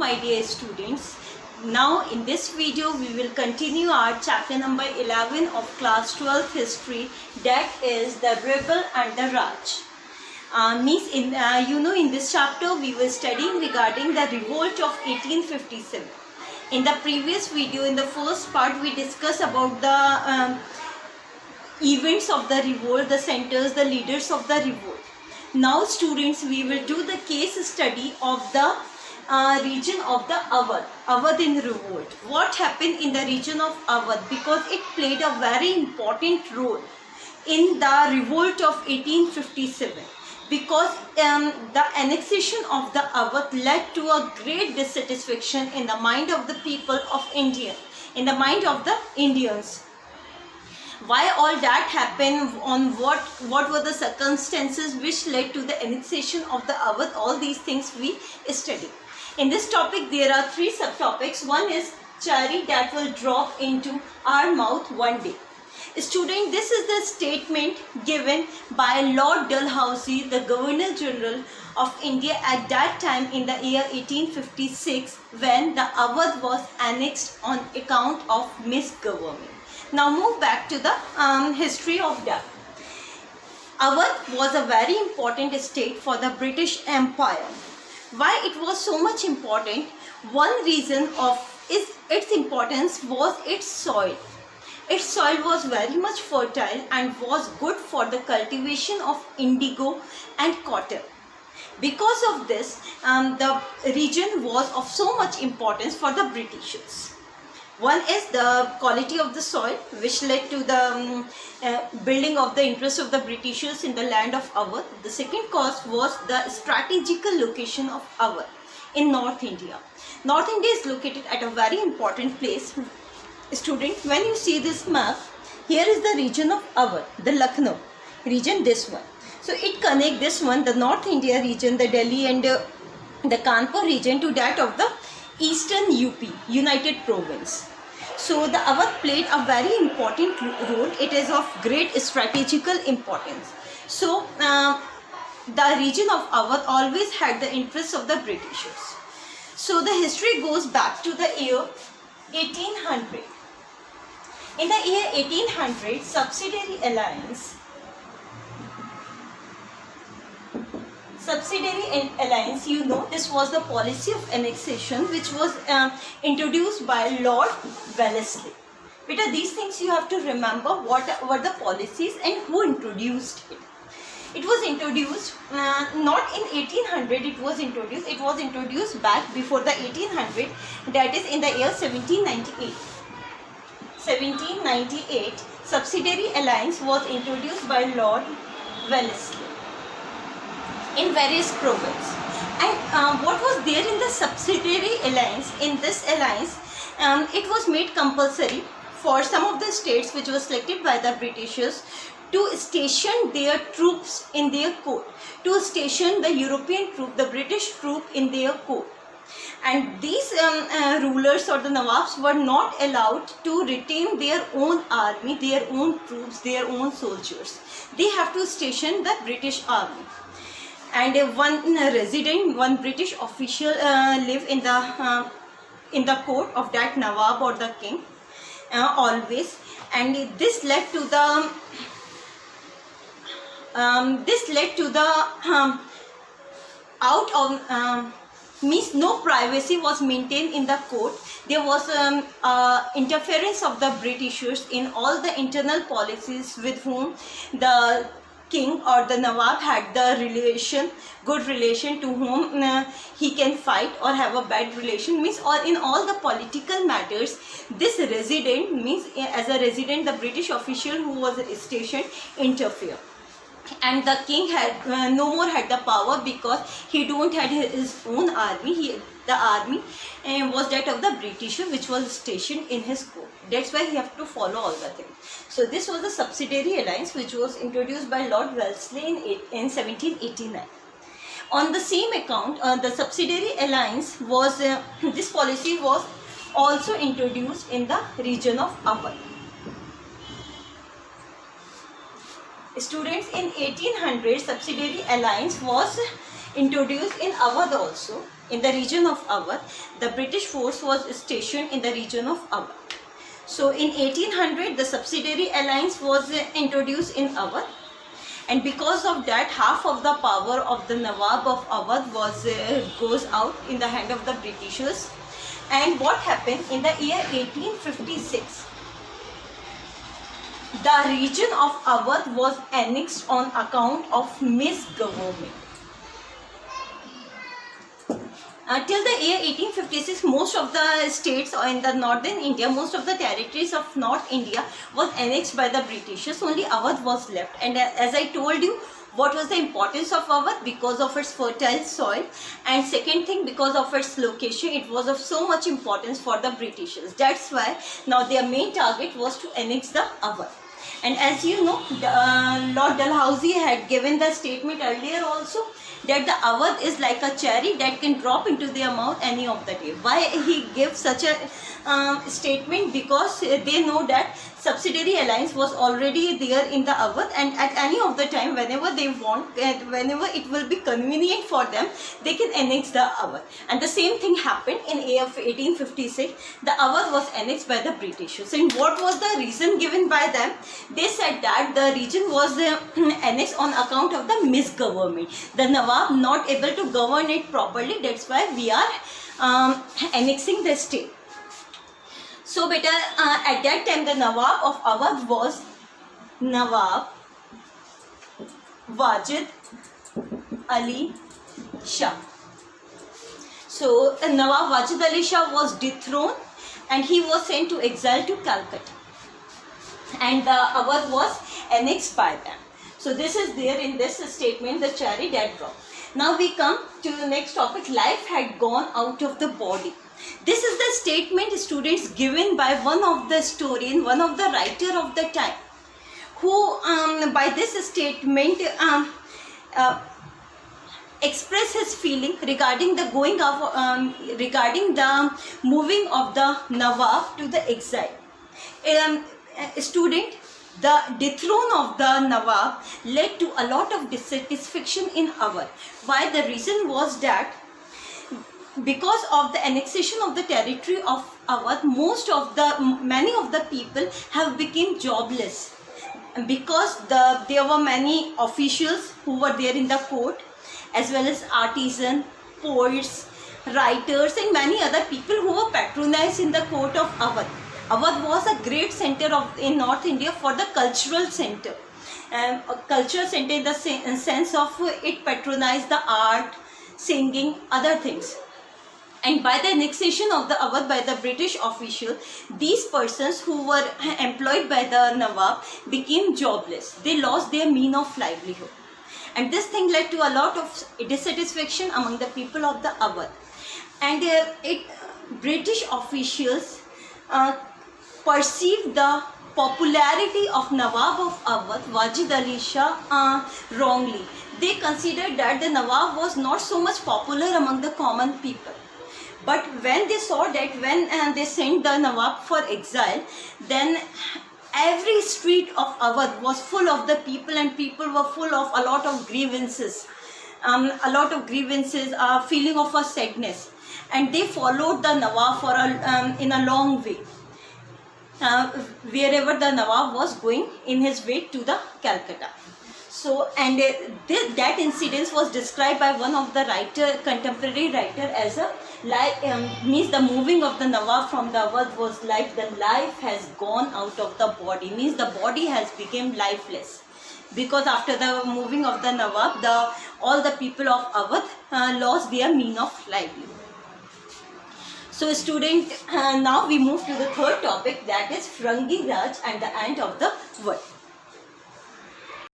my dear students. Now in this video we will continue our chapter number 11 of class 12 history, that is the rebel and the Raj. In this chapter we were studying regarding the revolt of 1857. In the previous video, in the first part, we discussed about the events of the revolt, the centers, the leaders of the revolt. Now students, we will do the case study of the region of the Awadh in revolt. What happened in the region of Awadh, because it played a very important role in the revolt of 1857, because the annexation of the Awadh led to a great dissatisfaction in the mind of the people of India, in the mind of the Indians. Why all that happened, on what were the circumstances which led to the annexation of the Awadh, all these things we study. In this topic there are three subtopics. One is cherry that will drop into our mouth one day. Student, this is the statement given by Lord Dalhousie, the Governor General of India at that time in the year 1856, when the Awadh was annexed on account of misgovernment. Now move back to the history of that. Awadh was a very important state for the British Empire. Why it was so much important? One reason of its importance was its soil. Its soil was very much fertile and was good for the cultivation of indigo and cotton. Because of this, the region was of so much importance for the Britishers. One is the quality of the soil, which led to the building of the interest of the Britishers in the land of Awadh. The second cause was the strategical location of Awadh in North India. North India is located at a very important place. Student, when you see this map, here is the region of Awadh, the Lucknow region, this one. So it connects this one, the North India region, the Delhi and the Kanpur region, to that of the Eastern UP, United Province. So the Awadh played a very important role. It is of great strategical importance. So the region of Awadh always had the interests of the Britishers. So the history goes back to the year 1800. In the year 1800, Subsidiary Alliance, you know, this was the policy of annexation which was introduced by Lord Wellesley. Beta, these things you have to remember, what were the policies and who introduced it. It was introduced not in 1800, it was introduced back before the 1800, that is in the year 1798. 1798, Subsidiary Alliance was introduced by Lord Wellesley in various provinces. And what was there in the Subsidiary Alliance? In this alliance, it was made compulsory for some of the states which were selected by the Britishers to station their troops in their court, to station the European troop, the British troop in their court. And these rulers or the Nawabs were not allowed to retain their own army, their own troops, their own soldiers. They have to station the British army. And one British official live in the court of that Nawab or the king always. And this led to the means no privacy was maintained in the court. There was interference of the Britishers in all the internal policies with whom the king or the Nawab had the good relation, to whom he can fight or have a bad relation, means, or in all the political matters, this resident, means as a resident, the British official who was stationed interfere. And the king had no more had the power, because he don't had his own army. The army was that of the Britisher which was stationed in his court. That's why he have to follow all the things. So this was the Subsidiary Alliance which was introduced by Lord Wellesley in 1789. On the same account, the Subsidiary Alliance was, this policy was also introduced in the region of Awadh. Students, in 1800, Subsidiary Alliance was introduced in Awadh also. in the region of Awadh. The British force was stationed in the region of Awadh. So in 1800, the subsidiary alliance was introduced in Awadh, and because of that, half of the power of the Nawab of Awadh goes out in the hand of the Britishers. And what happened in the year 1856? The region of Awadh was annexed on account of misgovernment. Until the year 1856, most of the states in the northern India, most of the territories of North India was annexed by the Britishers. Only Awadh was left. And as I told you, what was the importance of Awadh? Because of its fertile soil, and second thing, because of its location, it was of so much importance for the Britishers. That's why now their main target was to annex the Awadh. And as you know, Lord Dalhousie had given the statement earlier also, that the Awadh is like a cherry that can drop into their mouth any of the day. Why he gives such a statement? Because they know that subsidiary alliance was already there in the Awadh, and at any of the time, whenever they want, whenever it will be convenient for them, they can annex the Awadh. And the same thing happened in 1856. The Awadh was annexed by the Britishers. And what was the reason given by them? They said that the region was annexed on account of the misgovernment. The Nawab not able to govern it properly. That's why we are annexing the state. So beta, at that time the Nawab of Awadh was Nawab Wajid Ali Shah. So Nawab Wajid Ali Shah was dethroned and he was sent to exile to Calcutta, and the Awadh was annexed by them. So this is there in this statement, the cherry that dropped. Now we come to the next topic. Life had gone out of the body. This is the statement, students, given by one of the historian, one of the writer of the time, who by this statement express his feeling regarding the going of regarding the moving of the Nawab to the exile. Student, the dethrone of the Nawab led to a lot of dissatisfaction in Awadh. Why? The reason was that because of the annexation of the territory of Awadh, many of the people have become jobless, because there were many officials who were there in the court, as well as artisans, poets, writers, and many other people who were patronized in the court of Awadh. Awadh was a great center in North India for the cultural center. A cultural center in the sense of it patronized the art, singing, other things. And by the annexation of the Awadh by the British official, these persons who were employed by the Nawab became jobless. They lost their means of livelihood. And this thing led to a lot of dissatisfaction among the people of the Awadh. And British officials perceived the popularity of Nawab of Awadh, Wajid Ali Shah, wrongly. They considered that the Nawab was not so much popular among the common people. But when they saw that when they sent the Nawab for exile, then every street of Awadh was full of the people, and people were full of a lot of grievances, a feeling of a sadness. And they followed the Nawab for in a long way, wherever the Nawab was going in his way to the Calcutta. So, and that incident was described by one of the contemporary writer as a means the moving of the Nawab from the Awadh was like the life has gone out of the body, means the body has become lifeless, because after the moving of the Nawab, all the people of Awadh lost their means of livelihood. So student, now we move to the third topic, that is Firangi Raj and the end of the world.